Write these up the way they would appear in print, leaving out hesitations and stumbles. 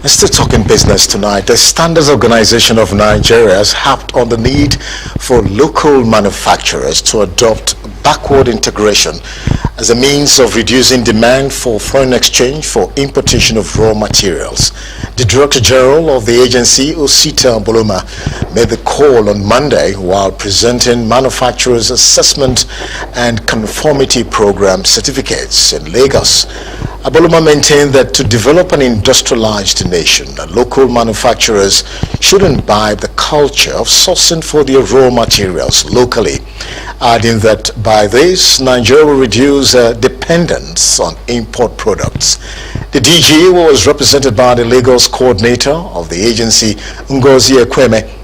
Still talking business tonight. The Standards Organization of Nigeria has harped on the need for local manufacturers to adopt backward integration as a means of reducing demand for foreign exchange for importation of raw materials. The Director General of the agency, Osita Boloma, made the call on Monday while presenting manufacturers' assessment and conformity program certificates in Lagos. Aboloma maintained that to develop an industrialized nation, local manufacturers should imbibe the culture of sourcing for their raw materials locally, adding that by this, Nigeria will reduce dependence on import products. The DG was represented by the Lagos coordinator of the agency, Ngozi Ekweme,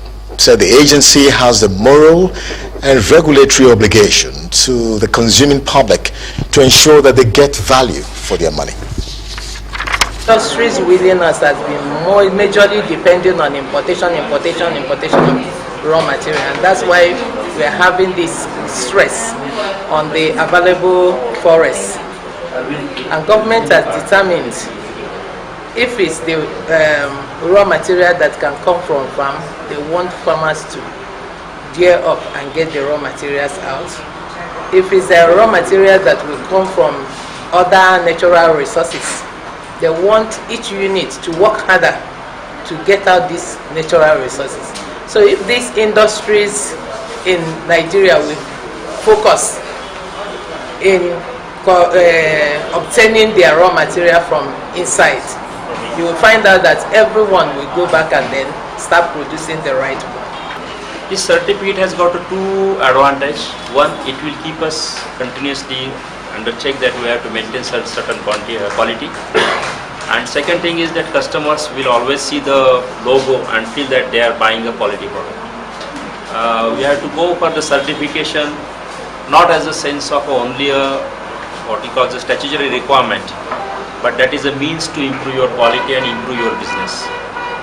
said the agency has the moral and regulatory obligation to the consuming public to ensure that they get value for their money. Industries within us has been more majorly depending on importation of raw material, and that's why we are having this stress on the available forests. And government has determined if it's the raw material that can come from farm, they want farmers to gear up and get the raw materials out. If it's a raw material that will come from other natural resources, they want each unit to work harder to get out these natural resources. So if these industries in Nigeria will focus in obtaining their raw material from inside, you will find out that everyone will go back and then start producing the right one. This certificate has got two advantages. One, it will keep us continuously under check that we have to maintain certain quality. And second thing is that customers will always see the logo and feel that they are buying a quality product. We have to go for the certification not as a sense of only a what we call the statutory requirement, but that is a means to improve your quality and improve your business.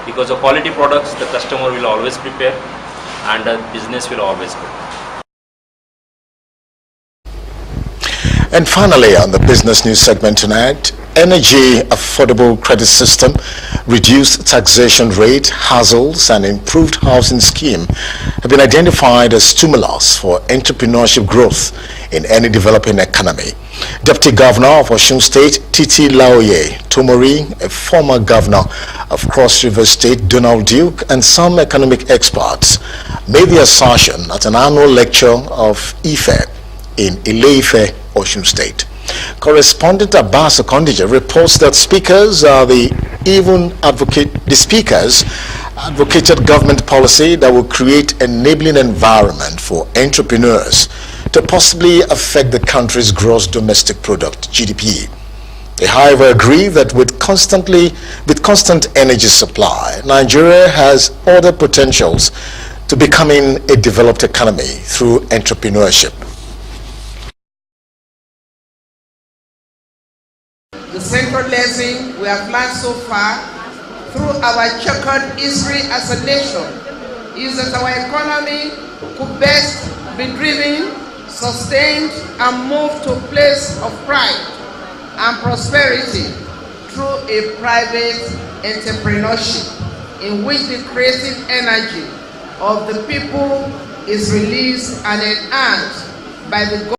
Because of quality products, the customer will always prepare and the business will always grow. And finally, on the business news segment tonight, energy affordable credit system, reduced taxation rate, hassles, and improved housing scheme have been identified as stimulus for entrepreneurship growth in any developing economy. Deputy Governor of Osun State, Titi Laoye Tomori, a former governor of Cross River State, Donald Duke, and some economic experts made the assertion at an annual lecture of Ife in Ile-Ife, Osun State. Correspondent Abbas Okondija reports that speakers advocated government policy that will create enabling environment for entrepreneurs to possibly affect the country's gross domestic product, GDP. They, however, agree that with constant energy supply, Nigeria has other potentials to becoming a developed economy through entrepreneurship. The central lesson we have learned so far through our checkered history as a nation is that our economy could best be driven, sustained, and moved to a place of pride and prosperity through a private entrepreneurship in which the creative energy of the people is released and enhanced by the